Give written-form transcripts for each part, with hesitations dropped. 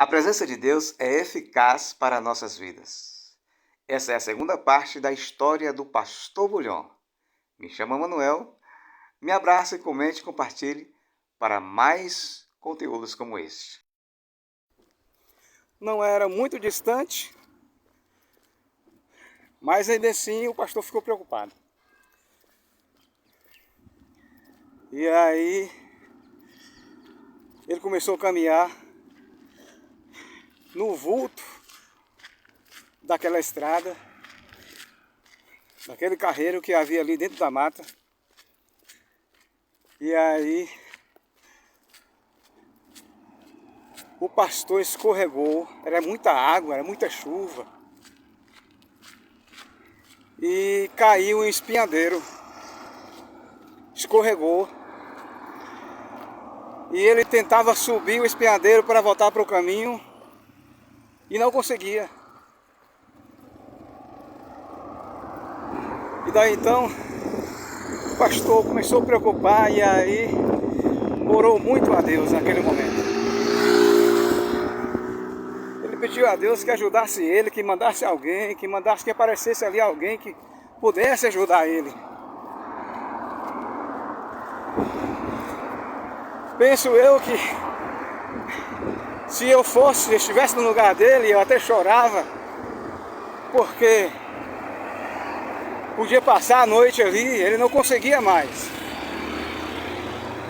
A presença de Deus é eficaz para nossas vidas. Essa é a segunda parte da história do Pastor Bulhão. Me chamo Manuel, me abrace, comente e compartilhe para mais conteúdos como este. Não era muito distante, mas ainda assim o pastor ficou preocupado. E aí ele começou a caminhar no vulto daquela estrada, daquele carreiro que havia ali dentro da mata. E aí o pastor escorregou, era muita água, era muita chuva, e caiu em espinhadeiro, escorregou. E ele tentava subir o espinhadeiro para voltar para o caminho e não conseguia. E daí então o pastor começou a preocupar e aí orou muito a Deus naquele momento. Ele pediu a Deus que ajudasse ele, que mandasse alguém, que aparecesse ali alguém que pudesse ajudar ele. Penso eu que se eu estivesse no lugar dele, eu até chorava, porque podia passar a noite ali, ele não conseguia mais.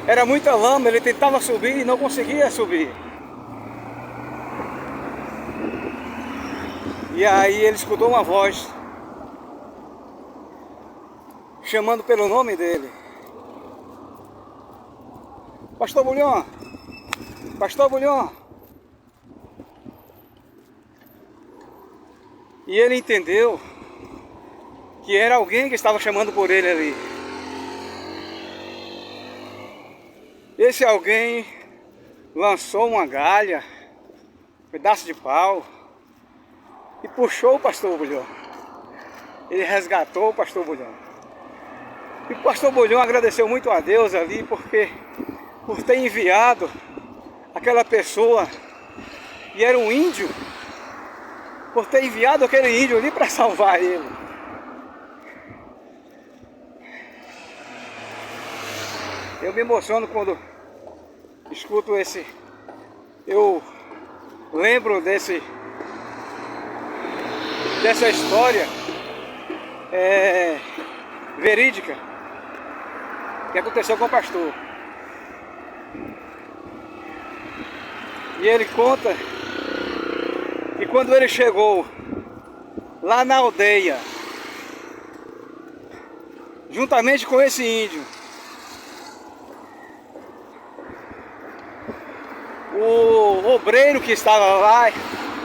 Era muita lama, ele tentava subir e não conseguia subir. E aí ele escutou uma voz chamando pelo nome dele. Pastor Bulhão! Pastor Bulhão! E ele entendeu que era alguém que estava chamando por ele ali. Esse alguém lançou uma galha, um pedaço de pau, e puxou o pastor Bulhão. Ele resgatou o pastor Bulhão. E o pastor Bulhão agradeceu muito a Deus ali, porque por ter enviado aquela pessoa, e era um índio, por ter enviado aquele índio ali para salvar ele. Eu me emociono quando escuto eu lembro dessa história verídica que aconteceu com o pastor. E ele conta que quando ele chegou lá na aldeia, juntamente com esse índio, o obreiro que estava lá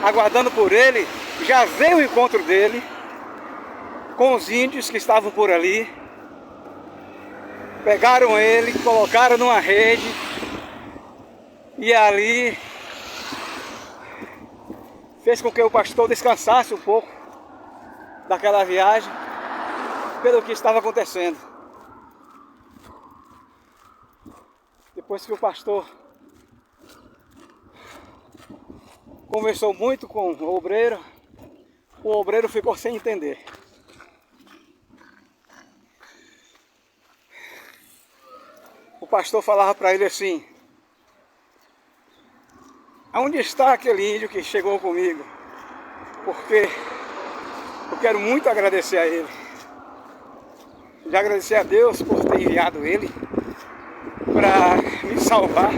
aguardando por ele já veio ao encontro dele com os índios que estavam por ali, pegaram ele, colocaram numa rede e ali fez com que o pastor descansasse um pouco daquela viagem pelo que estava acontecendo. Depois que o pastor conversou muito com o obreiro ficou sem entender. O pastor falava para ele assim: aonde está aquele índio que chegou comigo? Porque eu quero muito agradecer a ele. Já agradecer a Deus por ter enviado ele para me salvar.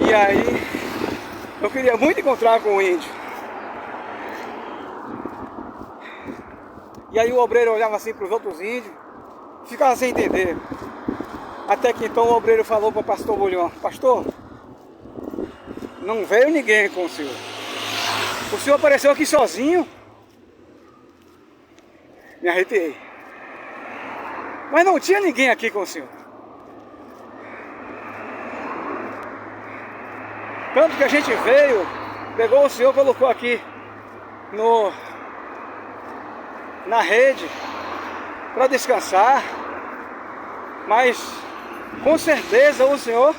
E aí eu queria muito encontrar com o índio. E aí o obreiro olhava assim para os outros índios, ficava sem entender. Até que então o obreiro falou para o pastor Bulhão: pastor, não veio ninguém com o senhor. O senhor apareceu aqui sozinho. Me arrepiei. Mas não tinha ninguém aqui com o senhor. Tanto que a gente veio, pegou o senhor, colocou aqui na rede para descansar. Mas com certeza o senhor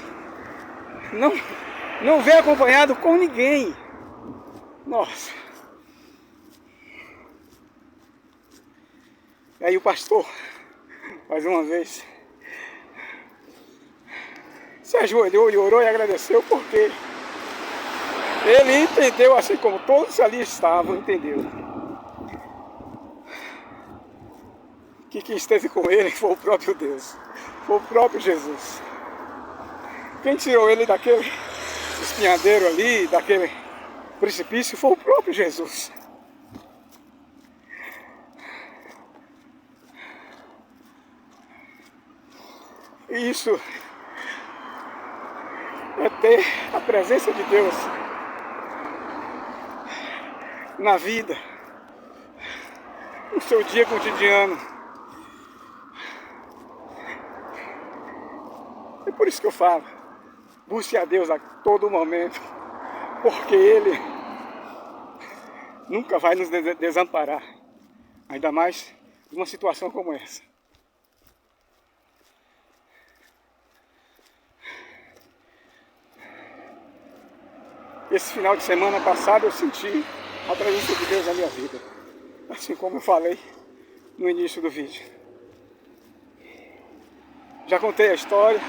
Não vem acompanhado com ninguém. Nossa. E aí o pastor, mais uma vez, se ajoelhou e orou e agradeceu, porque ele entendeu, assim como todos ali estavam, entendeu, que quem esteve com ele foi o próprio Deus, foi o próprio Jesus. Quem tirou ele daquele espinhadeiro ali, daquele precipício, foi o próprio Jesus. E isso é ter a presença de Deus na vida, no seu dia cotidiano. É por isso que eu falo, busque a Deus a todo momento, porque Ele nunca vai nos desamparar, ainda mais numa situação como essa. Esse final de semana passado eu senti a presença de Deus na minha vida, assim como eu falei no início do vídeo. Já contei a história,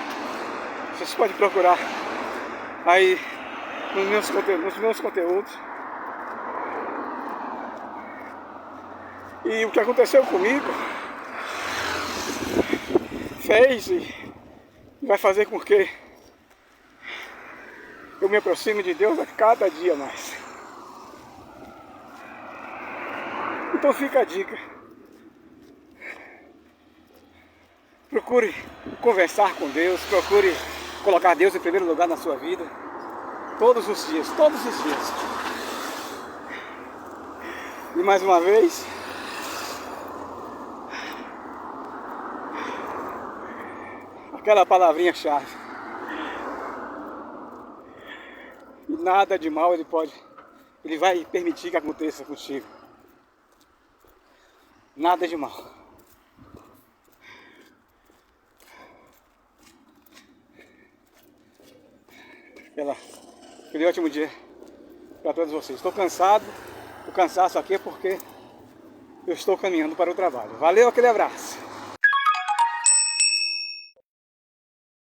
vocês podem procurar aí nos meus conteúdos. E o que aconteceu comigo fez e vai fazer com que eu me aproxime de Deus a cada dia mais. Então fica a dica. Procure conversar com Deus, procure colocar Deus em primeiro lugar na sua vida. Todos os dias, todos os dias. E mais uma vez, aquela palavrinha-chave. E nada de mal ele vai permitir que aconteça contigo. Nada de mal. Aquele ótimo dia para todos vocês. Estou cansado, o cansaço aqui é porque eu estou caminhando para o trabalho. Valeu, aquele abraço.